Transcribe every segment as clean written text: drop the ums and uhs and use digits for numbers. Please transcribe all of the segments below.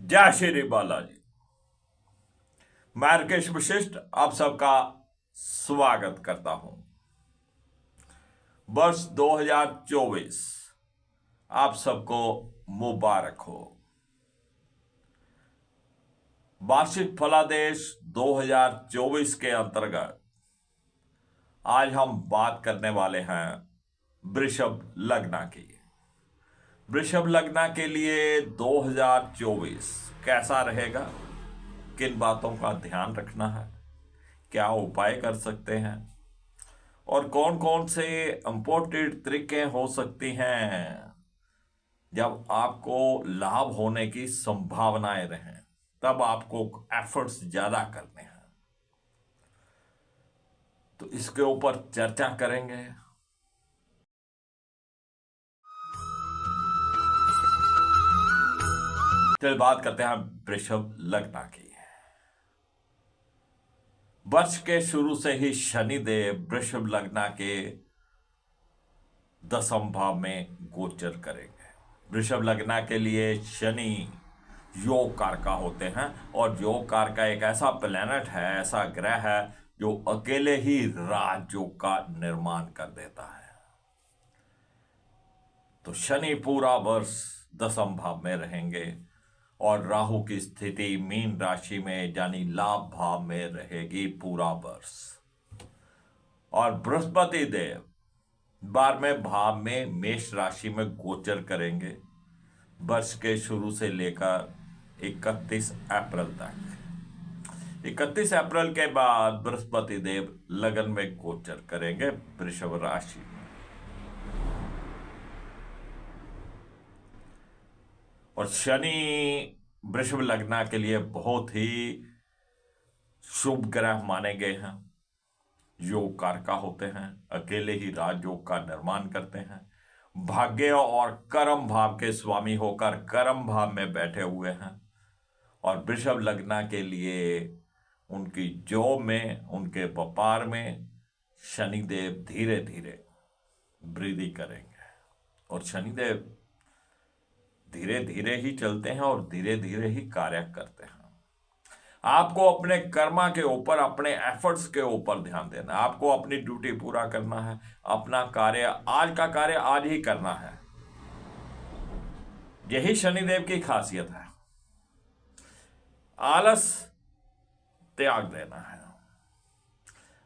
जय श्री बालाजी। मैं राकेश वशिष्ठ आप सबका स्वागत करता हूं। वर्ष 2024 आप सबको मुबारक हो। वार्षिक फलादेश 2024 के अंतर्गत आज हम बात करने वाले हैं वृषभ लग्न की। वृषभ लग्न के लिए 2024 कैसा रहेगा, किन बातों का ध्यान रखना है, क्या उपाय कर सकते हैं और कौन कौन से इंपॉर्टेंट तरीके हो सकती हैं जब आपको लाभ होने की संभावनाएं रहें, तब आपको एफर्ट्स ज्यादा करने हैं। तो इसके ऊपर चर्चा करेंगे। चलिए बात करते हैं वृषभ लग्न की। वर्ष के शुरू से ही शनिदेव वृषभ लग्न के 10वें भाव में गोचर करेंगे। वृषभ लग्न के लिए शनि योग कारका होते हैं और योग कारका एक ऐसा प्लेनेट है, ऐसा ग्रह है जो अकेले ही राजयोग का निर्माण कर देता है। तो शनि पूरा वर्ष 10वें भाव में रहेंगे और राहु की स्थिति मीन राशि में यानी लाभ भाव में रहेगी पूरा वर्ष। और बृहस्पति देव 12वें भाव में मेष राशि में गोचर करेंगे वर्ष के शुरू से लेकर 31 अप्रैल तक। 31 अप्रैल के बाद बृहस्पति देव लगन में गोचर करेंगे वृषभ राशि में। और शनि वृषभ लग्न के लिए बहुत ही शुभ ग्रह माने गए हैं। योग कारका होते हैं, अकेले ही राजयोग का निर्माण करते हैं, भाग्य और कर्म भाव के स्वामी होकर कर्म भाव में बैठे हुए हैं। और वृषभ लग्न के लिए उनकी जॉब में, उनके व्यापार में शनिदेव धीरे धीरे वृद्धि करेंगे। और शनिदेव धीरे धीरे ही चलते हैं और धीरे धीरे ही कार्य करते हैं। आपको अपने कर्मा के ऊपर, अपने एफर्ट्स के ऊपर ध्यान देना है। आपको अपनी ड्यूटी पूरा करना है, अपना कार्य, आज का कार्य आज ही करना है। यही शनिदेव की खासियत है। आलस त्याग देना है।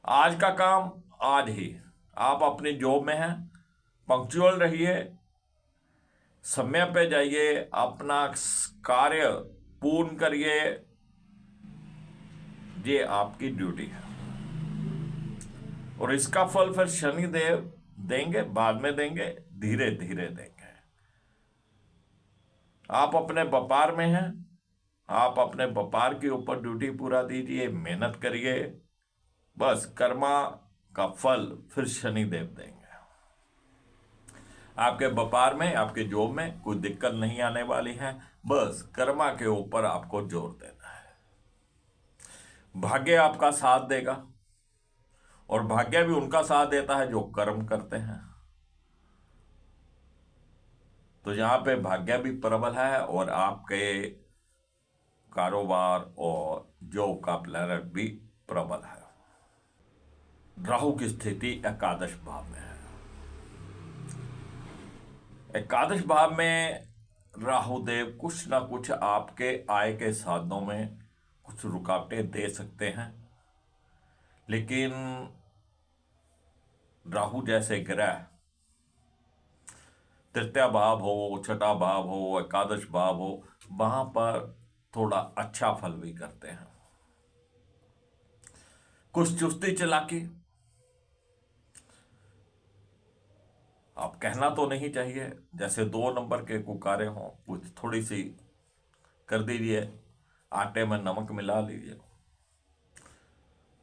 आज का काम आज ही। आप अपनी जॉब में हैं, पंक्चुअल रहिए, समय पे जाइए, अपना कार्य पूर्ण करिए। ये आपकी ड्यूटी है और इसका फल फिर शनिदेव देंगे, बाद में देंगे, धीरे धीरे देंगे। आप अपने व्यापार में हैं, आप अपने व्यापार के ऊपर ड्यूटी पूरा दीजिए, मेहनत करिए, बस कर्मा का फल फिर शनिदेव देंगे। आपके व्यापार में, आपके जॉब में कोई दिक्कत नहीं आने वाली है, बस कर्मा के ऊपर आपको जोर देना है। भाग्य आपका साथ देगा और भाग्य भी उनका साथ देता है जो कर्म करते हैं। तो यहां पे भाग्य भी प्रबल है और आपके कारोबार और जॉब का प्लैनेट भी प्रबल है। राहु की स्थिति एकादश भाव में है। एकादश भाव में राहु देव कुछ ना कुछ आपके आय के साधनों में कुछ रुकावटें दे सकते हैं, लेकिन राहु जैसे ग्रह तृतीय भाव हो, छठा भाव हो, एकादश भाव हो, वहां पर थोड़ा अच्छा फल भी करते हैं। कुछ चुस्ती चालाकी, आप कहना तो नहीं चाहिए, जैसे 2 नंबर के कुकारे हों, कुछ थोड़ी सी कर दीजिए, आटे में नमक मिला लीजिए,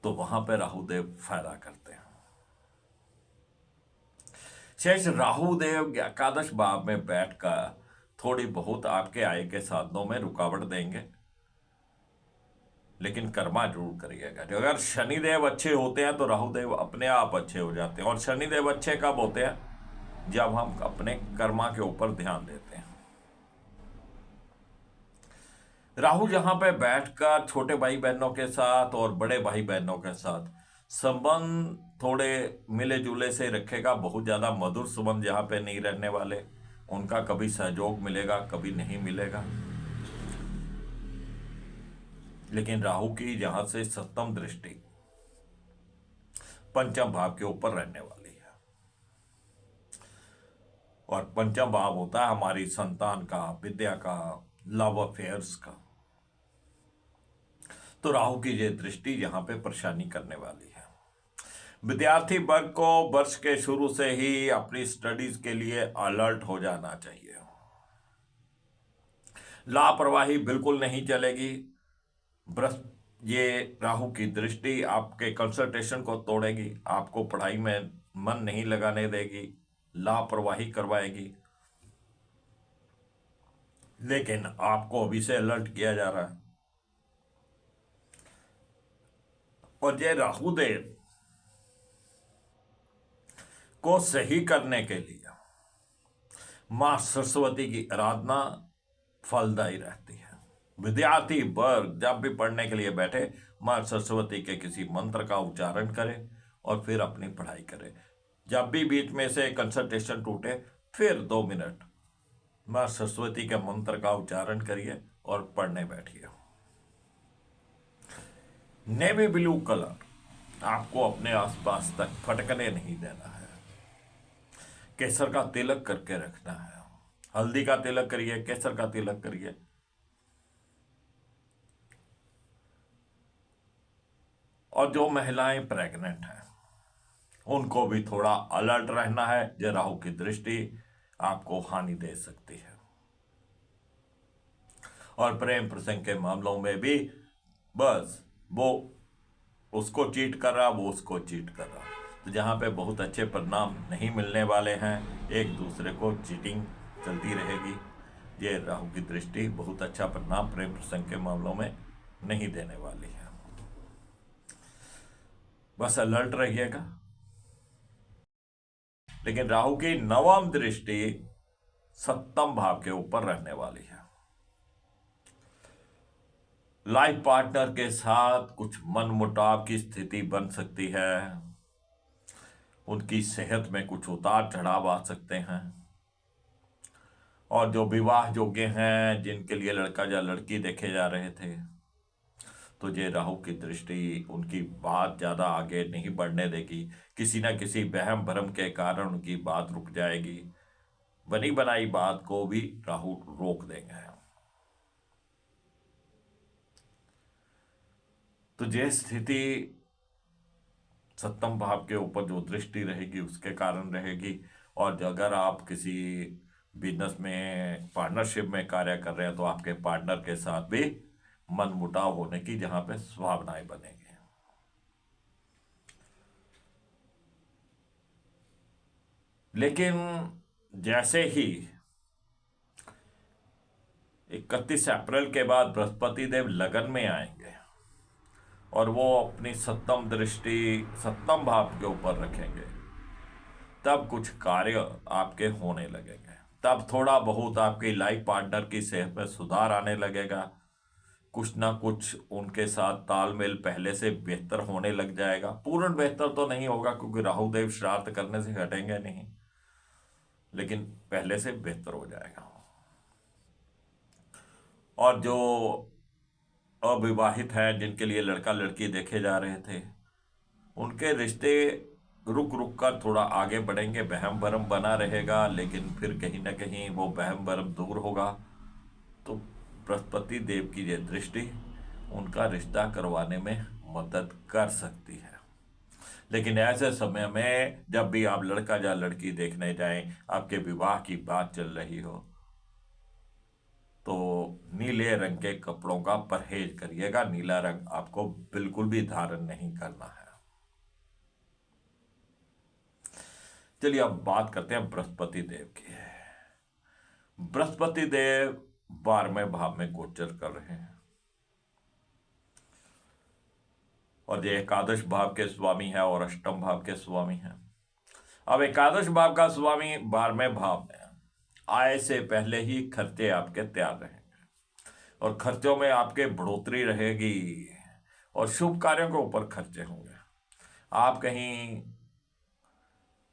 तो वहां पे राहुदेव फायदा करते हैं। शेष राहुदेव एकादश भाव में बैठकर थोड़ी बहुत आपके आय के साधनों में रुकावट देंगे, लेकिन कर्मा जरूर करिएगा। अगर शनिदेव अच्छे होते हैं तो राहुदेव अपने आप अच्छे हो जाते हैं। और शनिदेव अच्छे कब होते हैं? जब हम अपने कर्मा के ऊपर ध्यान देते हैं। राहु यहाँ पे बैठकर छोटे भाई बहनों के साथ और बड़े भाई बहनों के साथ संबंध थोड़े मिले जुले से रखेगा। बहुत ज्यादा मधुर संबंध यहाँ पे नहीं रहने वाले, उनका कभी सहयोग मिलेगा कभी नहीं मिलेगा। लेकिन राहु की यहां से सप्तम दृष्टि पंचम भाव के ऊपर रहने वाली है, और पंचम भाव होता है हमारी संतान का, विद्या का, लव अफेयर्स का। तो राहु की ये दृष्टि यहां पे परेशानी करने वाली है। विद्यार्थी वर्ग को वर्ष के शुरू से ही अपनी स्टडीज के लिए अलर्ट हो जाना चाहिए। लापरवाही बिल्कुल नहीं चलेगी। ये राहु की दृष्टि आपके कंसंट्रेशन को तोड़ेगी, आपको पढ़ाई में मन नहीं लगाने देगी, लापरवाही करवाएगी। लेकिन आपको अभी से अलर्ट किया जा रहा है। और ये राहुदेव को सही करने के लिए मां सरस्वती की आराधना फलदायी रहती है। विद्यार्थी वर्ग जब भी पढ़ने के लिए बैठे मां सरस्वती के किसी मंत्र का उच्चारण करे और फिर अपनी पढ़ाई करे। जब भी बीच में से कंसंट्रेशन टूटे फिर 2 मिनट मां सरस्वती के मंत्र का उच्चारण करिए और पढ़ने बैठिए। नेवी ब्लू कलर आपको अपने आसपास तक फटकने नहीं देना है। केसर का तिलक करके रखना है। हल्दी का तिलक करिए, केसर का तिलक करिए। और जो महिलाएं प्रेग्नेंट हैं उनको भी थोड़ा अलर्ट रहना है। जो राहु की दृष्टि आपको हानि दे सकती है। और प्रेम प्रसंग के मामलों में भी बस वो उसको चीट कर रहा, वो उसको चीट कर रहा। तो जहां पे बहुत अच्छे परिणाम नहीं मिलने वाले हैं, एक दूसरे को चीटिंग चलती रहेगी। ये राहु की दृष्टि बहुत अच्छा परिणाम प्रेम प्रसंग के मामलों में नहीं देने वाली है। बस अलर्ट रहिएगा। लेकिन राहु की नवम दृष्टि सप्तम भाव के ऊपर रहने वाली है। लाइफ पार्टनर के साथ कुछ मनमुटाव की स्थिति बन सकती है। उनकी सेहत में कुछ उतार चढ़ाव आ सकते हैं। और जो विवाह योग्य हैं, जिनके लिए लड़का या लड़की देखे जा रहे थे, तो ये राहु की दृष्टि उनकी बात ज्यादा आगे नहीं बढ़ने देगी। किसी ना किसी वहम भ्रम के कारण उनकी बात रुक जाएगी। बनी बनाई बात को भी राहु रोक देंगे। तो ये स्थिति सप्तम भाव के ऊपर जो दृष्टि रहेगी उसके कारण रहेगी। और अगर आप किसी बिजनेस में पार्टनरशिप में कार्य कर रहे हैं तो आपके पार्टनर के साथ भी मनमुटाव होने की जहां पे संभावनाएं बनेगी। लेकिन जैसे ही 31 अप्रैल के बाद बृहस्पति देव लगन में आएंगे और वो अपनी सप्तम दृष्टि सप्तम भाव के ऊपर रखेंगे, तब कुछ कार्य आपके होने लगेंगे। तब थोड़ा बहुत आपकी लाइफ पार्टनर की सेहत में सुधार आने लगेगा। कुछ ना कुछ उनके साथ तालमेल पहले से बेहतर होने लग जाएगा। पूर्ण बेहतर तो नहीं होगा क्योंकि राहुदेव श्राद्ध करने से हटेंगे नहीं, लेकिन पहले से बेहतर हो जाएगा। और जो अविवाहित हैं, जिनके लिए लड़का लड़की देखे जा रहे थे, उनके रिश्ते रुक रुक कर थोड़ा आगे बढ़ेंगे। वहम भरम बना रहेगा, लेकिन फिर कहीं ना कहीं वो वहम भरम दूर होगा। तो बृहस्पति देव की ये दृष्टि उनका रिश्ता करवाने में मदद कर सकती है। लेकिन ऐसे समय में जब भी आप लड़का या लड़की देखने जाएं, आपके विवाह की बात चल रही हो, तो नीले रंग के कपड़ों का परहेज करिएगा। नीला रंग आपको बिल्कुल भी धारण नहीं करना है। चलिए अब बात करते हैं बृहस्पति देव की। बृहस्पति देव 12वें भाव में गोचर कर रहे हैं और ये एकादश भाव के स्वामी है और अष्टम भाव के स्वामी हैं। अब एकादश भाव का स्वामी 12वें भाव में, आय से पहले ही खर्चे आपके तैयार रहेंगे। और खर्चों में आपके बढ़ोतरी रहेगी और शुभ कार्यों के ऊपर खर्चे होंगे। आप कहीं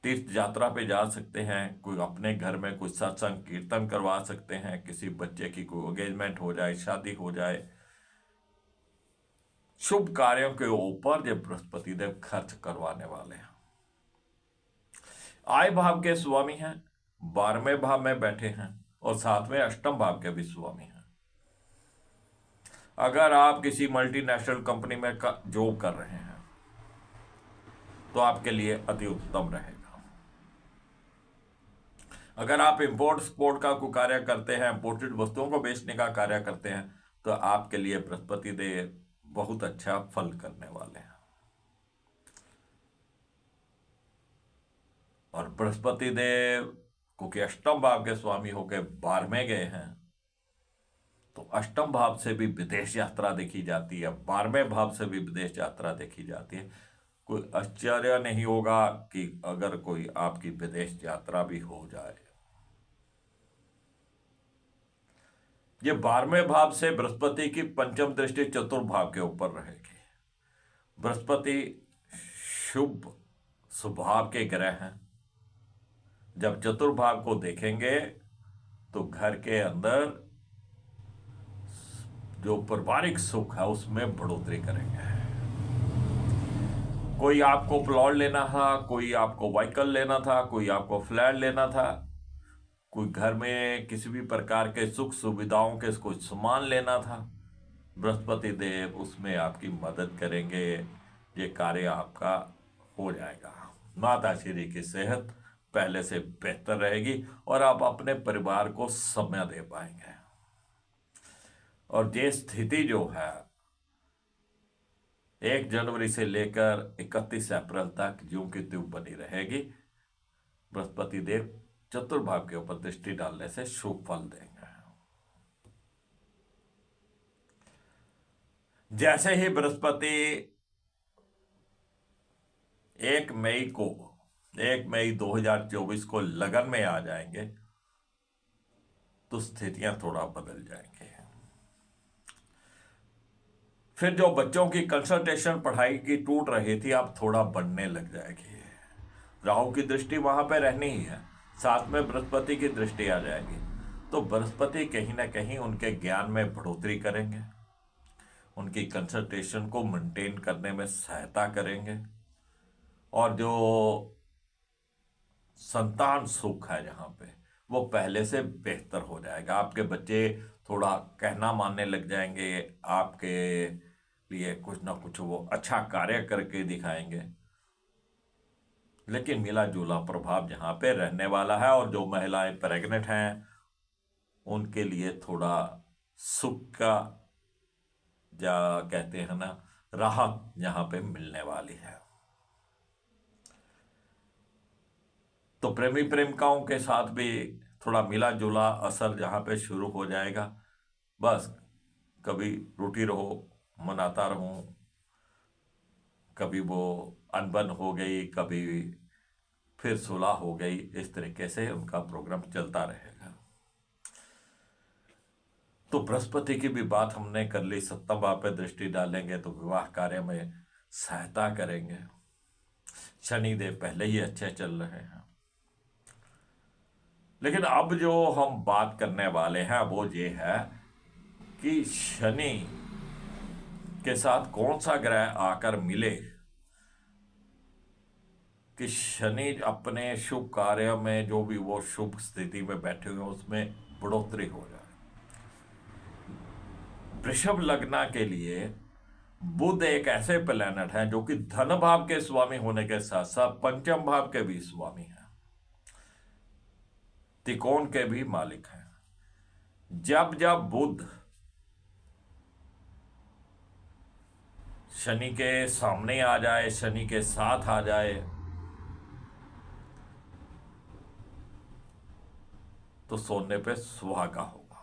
तीर्थ यात्रा पे जा सकते हैं, कोई अपने घर में कुछ सत्संग कीर्तन करवा सकते हैं, किसी बच्चे की कोई एंगेजमेंट हो जाए, शादी हो जाए, शुभ कार्यों के ऊपर जब बृहस्पति देव खर्च करवाने वाले हैं। आय भाव के स्वामी हैं, 12वें भाव में बैठे हैं और 7वें अष्टम भाव के भी स्वामी हैं। अगर आप किसी मल्टीनेशनल कंपनी में जॉब कर रहे हैं तो आपके लिए अति उत्तम रहेगा। अगर आप इंपोर्ट एक्सपोर्ट का कोई कार्य करते हैं, इंपोर्टेड वस्तुओं को बेचने का कार्य करते हैं, तो आपके लिए बृहस्पति देव बहुत अच्छा फल करने वाले हैं। और बृहस्पति देव क्योंकि अष्टम भाव के स्वामी होकर 12वें गए हैं, तो अष्टम भाव से भी विदेश यात्रा देखी जाती है, 12वें भाव से भी विदेश यात्रा देखी जाती है। कोई आश्चर्य नहीं होगा कि अगर कोई आपकी विदेश यात्रा भी हो जाए। ये 12वें भाव से बृहस्पति की पंचम दृष्टि चतुर्भाव के ऊपर रहेगी। बृहस्पति शुभ स्वभाव के ग्रह हैं। जब चतुर्भाव को देखेंगे तो घर के अंदर जो पारिवारिक सुख है उसमें बढ़ोतरी करेंगे। कोई आपको प्लॉट लेना था, कोई आपको व्हीकल लेना था, कोई आपको फ्लैट लेना था, कोई घर में किसी भी प्रकार के सुख सुविधाओं के कुछ सामान लेना था, बृहस्पति देव उसमें आपकी मदद करेंगे। ये कार्य आपका हो जाएगा। माता श्री की सेहत पहले से बेहतर रहेगी और आप अपने परिवार को समय दे पाएंगे। और ये स्थिति जो है 1 जनवरी से लेकर 31 अप्रैल तक ज्यों की त्यों बनी रहेगी। बृहस्पति देव चतुर्भाव के ऊपर दृष्टि डालने से शुभ फल देंगे। जैसे ही बृहस्पति 1 मई 2024 को लगन में आ जाएंगे तो स्थितियां थोड़ा बदल जाएंगी। फिर जो बच्चों की कंसंट्रेशन पढ़ाई की टूट रही थी अब थोड़ा बढ़ने लग जाएगी। राहु की दृष्टि वहां पे रहनी ही है, साथ में बृहस्पति की दृष्टि आ जाएगी, तो बृहस्पति कहीं ना कहीं उनके ज्ञान में बढ़ोतरी करेंगे, उनकी कंसंट्रेशन को मेंटेन करने में सहायता करेंगे। और जो संतान सुख है जहां पे वो पहले से बेहतर हो जाएगा। आपके बच्चे थोड़ा कहना मानने लग जाएंगे, आपके लिए कुछ ना कुछ वो अच्छा कार्य करके दिखाएंगे। लेकिन मिला जुला प्रभाव जहां पे रहने वाला है। और जो महिलाएं प्रेग्नेंट हैं उनके लिए थोड़ा सुख का या कहते हैं ना राहत यहां पे मिलने वाली है। तो प्रेमी प्रेमिकाओं के साथ भी थोड़ा मिला जुला असर जहां पे शुरू हो जाएगा। बस कभी रूठी रहो, मनाता रहूं, कभी वो अनबन हो गई, कभी फिर सुलह हो गई, इस तरीके से उनका प्रोग्राम चलता रहेगा। तो बृहस्पति की भी बात हमने कर ली। 7वें भाव पे दृष्टि डालेंगे तो विवाह कार्य में सहायता करेंगे। शनिदेव पहले ही अच्छे चल रहे हैं, लेकिन अब जो हम बात करने वाले हैं वो ये है कि शनि के साथ कौन सा ग्रह आकर मिले कि शनि अपने शुभ कार्य में जो भी वो शुभ स्थिति में बैठे हुए उसमें बढ़ोतरी हो जाए। वृषभ लग्न के लिए बुध एक ऐसे प्लैनेट है जो कि धन भाव के स्वामी होने के साथ साथ पंचम भाव के भी स्वामी हैं, त्रिकोण के भी मालिक हैं। जब जब बुध शनि के सामने आ जाए, शनि के साथ आ जाए, तो सोने पे सुहागा होगा।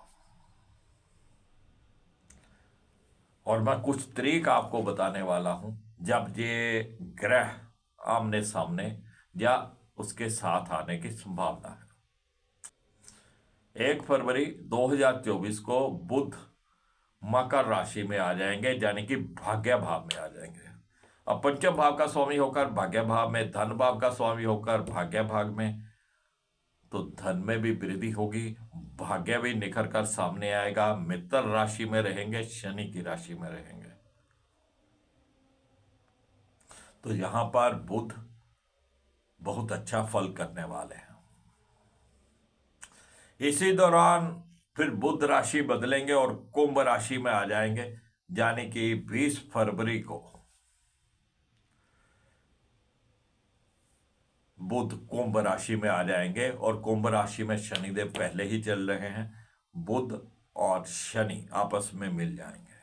और मैं कुछ तरीक आपको बताने वाला हूं जब ये ग्रह आमने सामने या उसके साथ आने की संभावना है। 1 फरवरी 2024 को बुध मकर राशि में आ जाएंगे, यानी कि भाग्य भाव में आ जाएंगे। अब पंचम भाव का स्वामी होकर भाग्य भाव में, धन भाव का स्वामी होकर भाग्य भाव में, तो धन में भी वृद्धि होगी, भाग्य भी निखर कर सामने आएगा। मित्र राशि में रहेंगे, शनि की राशि में रहेंगे, तो यहां पर बुध बहुत अच्छा फल करने वाले हैं। इसी दौरान फिर बुध राशि बदलेंगे और कुंभ राशि में आ जाएंगे, यानी कि 20 फरवरी को बुध कुंभ राशि में आ जाएंगे और कुंभ राशि में शनिदेव पहले ही चल रहे हैं। बुध और शनि आपस में मिल जाएंगे।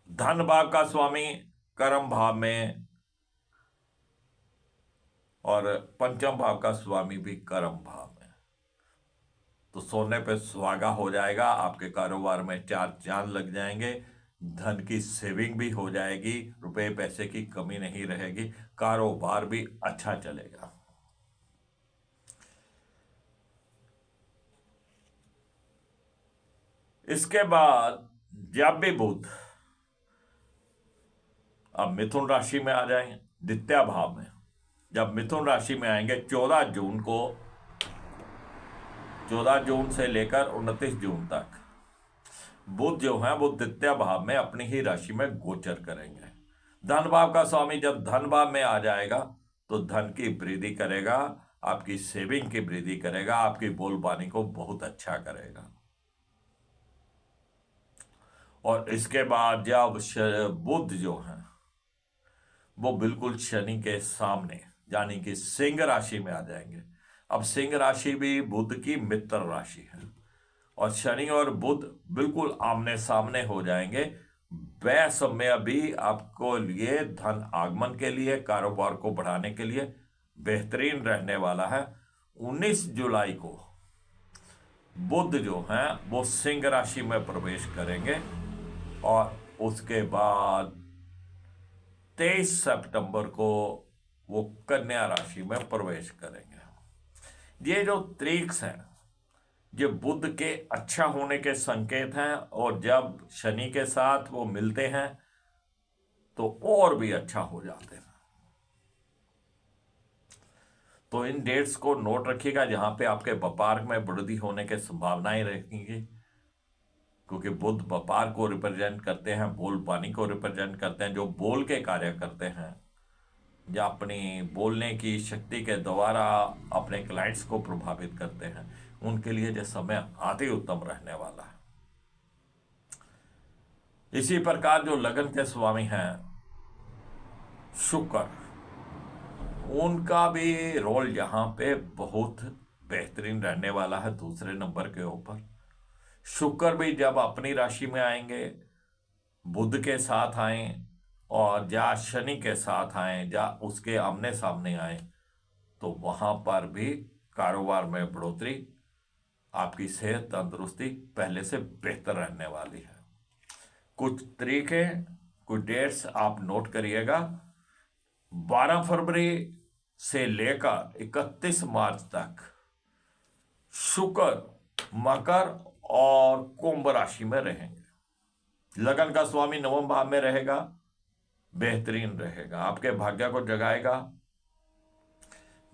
धन भाव का स्वामी कर्म भाव में और पंचम भाव का स्वामी भी कर्म भाव में, तो सोने पे सुहागा हो जाएगा। आपके कारोबार में चार चांद लग जाएंगे, धन की सेविंग भी हो जाएगी, रुपए पैसे की कमी नहीं रहेगी, कारोबार भी अच्छा चलेगा। इसके बाद जब भी बुध अब मिथुन राशि में आ जाएंगे, द्वितीय भाव में, जब मिथुन राशि में आएंगे 14 जून को, 14 जून से लेकर 29 जून तक बुध जो है वो द्वितीय भाव में अपनी ही राशि में गोचर करेंगे। धन भाव का स्वामी जब धन भाव में आ जाएगा तो धन की वृद्धि करेगा, आपकी सेविंग की वृद्धि करेगा, आपकी बोलबानी को बहुत अच्छा करेगा। और इसके बाद जब बुध जो है वो बिल्कुल शनि के सामने, यानी कि सिंह राशि में आ जाएंगे। अब सिंह राशि भी बुध की मित्र राशि है और शनि और बुध बिल्कुल आमने सामने हो जाएंगे। वह समय भी आपको लिए धन आगमन के लिए, कारोबार को बढ़ाने के लिए बेहतरीन रहने वाला है। 19 जुलाई को बुध जो है वो सिंह राशि में प्रवेश करेंगे और उसके बाद 23 सितंबर को वो कन्या राशि में प्रवेश करेंगे। ये जो तारीख हैं ये बुध के अच्छा होने के संकेत हैं, और जब शनि के साथ वो मिलते हैं तो और भी अच्छा हो जाते हैं। तो इन डेट्स को नोट रखिएगा, जहां पे आपके व्यापार में वृद्धि होने की संभावनाएं रहेंगी, क्योंकि बुध व्यापार को रिप्रेजेंट करते हैं, बोलबानी को रिप्रेजेंट करते हैं। जो बोल के कार्य करते हैं या अपनी बोलने की शक्ति के द्वारा अपने क्लाइंट्स को प्रभावित करते हैं, उनके लिए जो समय अति उत्तम रहने वाला है। इसी प्रकार जो लगन के स्वामी हैं शुक्र, उनका भी रोल यहां पे बहुत बेहतरीन रहने वाला है, दूसरे नंबर के ऊपर। शुक्र भी जब अपनी राशि में आएंगे, बुध के साथ आए और या शनि के साथ आए या उसके आमने सामने आए, तो वहां पर भी कारोबार में बढ़ोतरी, आपकी सेहत तंदुरुस्ती पहले से बेहतर रहने वाली है। कुछ तरीके, कुछ डेट्स आप नोट करिएगा। 12 फरवरी से लेकर 31 मार्च तक शुक्र मकर और कुंभ राशि में रहेंगे। लगन का स्वामी नवम भाव में रहेगा, बेहतरीन रहेगा, आपके भाग्य को जगाएगा।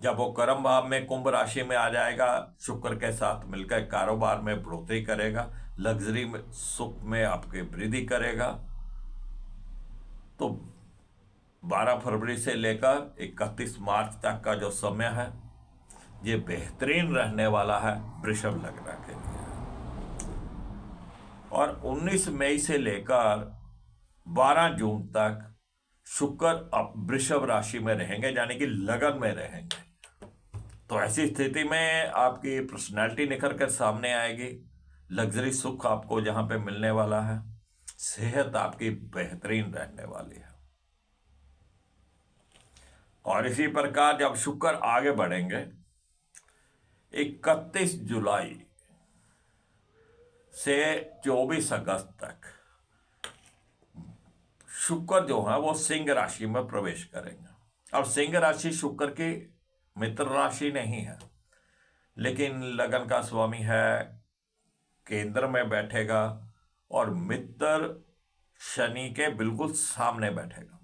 जब वो कर्म भाव में कुंभ राशि में आ जाएगा, शुक्र के साथ मिलकर कारोबार में बढ़ोतरी करेगा, लग्जरी में, सुख में आपके वृद्धि करेगा। तो 12 फरवरी से लेकर 31 मार्च तक का जो समय है ये बेहतरीन रहने वाला है वृषभ लग्न के लिए। और 19 मई से लेकर 12 जून तक शुक्र अब वृषभ राशि में रहेंगे, यानी कि लगन में रहेंगे। तो ऐसी स्थिति में आपकी पर्सनैलिटी निखर कर सामने आएगी, लग्जरी सुख आपको जहां पे मिलने वाला है, सेहत आपकी बेहतरीन रहने वाली है। और इसी प्रकार जब शुक्र आगे बढ़ेंगे 31 जुलाई से 24 अगस्त तक शुक्र जो है वो सिंह राशि में प्रवेश करेंगे। अब सिंह राशि शुक्र की मित्र राशि नहीं है, लेकिन लगन का स्वामी है, केंद्र में बैठेगा और मित्र शनि के बिल्कुल सामने बैठेगा।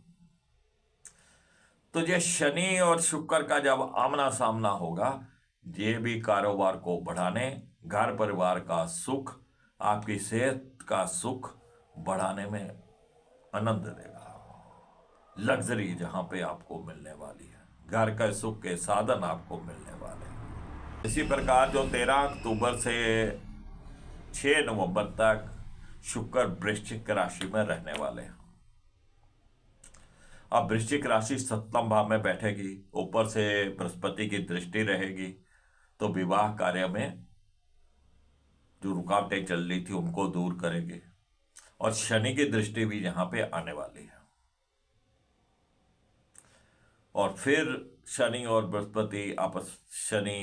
तो ये शनि और शुक्र का जब आमना सामना होगा, ये भी कारोबार को बढ़ाने, घर परिवार का सुख, आपकी सेहत का सुख बढ़ाने में आनंद देगा। लग्जरी जहां पे आपको मिलने वाली है, घर का सुख के साधन आपको मिलने वाले हैं। इसी प्रकार जो 13 अक्टूबर से 6 नवंबर तक शुक्र वृश्चिक राशि में रहने वाले हैं। अब वृश्चिक राशि 7वें भाव में बैठेगी, ऊपर से बृहस्पति की दृष्टि रहेगी, तो विवाह कार्य में जो रुकावटें चल रही थी उनको दूर करेगी। और शनि की दृष्टि भी यहां पे आने वाली है। और फिर शनि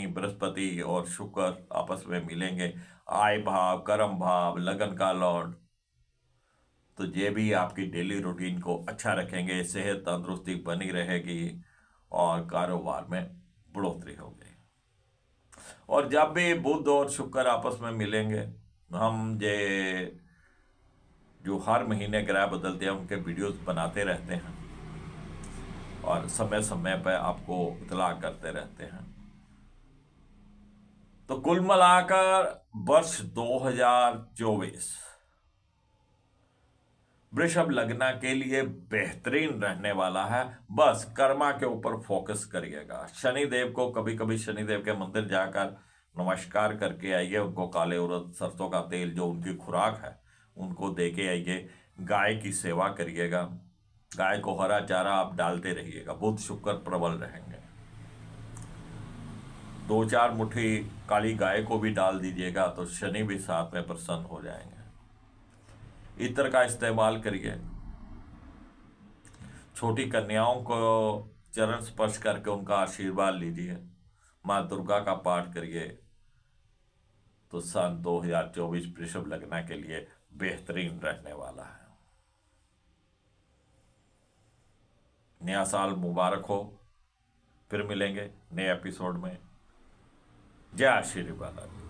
बृहस्पति और शुक्र आपस में मिलेंगे। आय भाव, कर्म भाव, लगन का लॉर्ड, तो ये भी आपकी डेली रूटीन को अच्छा रखेंगे। सेहत तंदुरुस्ती बनी रहेगी और कारोबार में बढ़ोतरी होगी। और जब भी बुध और शुक्र आपस में मिलेंगे, हम ये जो हर महीने ग्रह बदलते हैं उनके वीडियोस बनाते रहते हैं और समय समय पर आपको इतला करते रहते हैं। तो कुल मिलाकर वर्ष 2024 वृषभ लग्न के लिए बेहतरीन रहने वाला है। बस कर्मा के ऊपर फोकस करिएगा। शनिदेव को कभी कभी शनिदेव के मंदिर जाकर नमस्कार करके आइए। उनको काले उड़द, सरसों का तेल जो उनकी खुराक है उनको दे के आइए। गाय की सेवा करिएगा। गाय को हरा चारा आप डालते रहिएगा। बुध शुक्र प्रबल रहेंगे। 2-4 मुट्ठी काली गाय को भी डाल दीजिएगा तो शनि भी साथ में प्रसन्न हो जाएंगे। इत्र का इस्तेमाल करिए। छोटी कन्याओं को चरण स्पर्श करके उनका आशीर्वाद लीजिए। माँ दुर्गा का पाठ करिए। तो सन 2024 वृषभ लग्न के लिए बेहतरीन रहने वाला है। नया साल मुबारक हो। फिर मिलेंगे नए एपिसोड में। जय श्री बालाजी।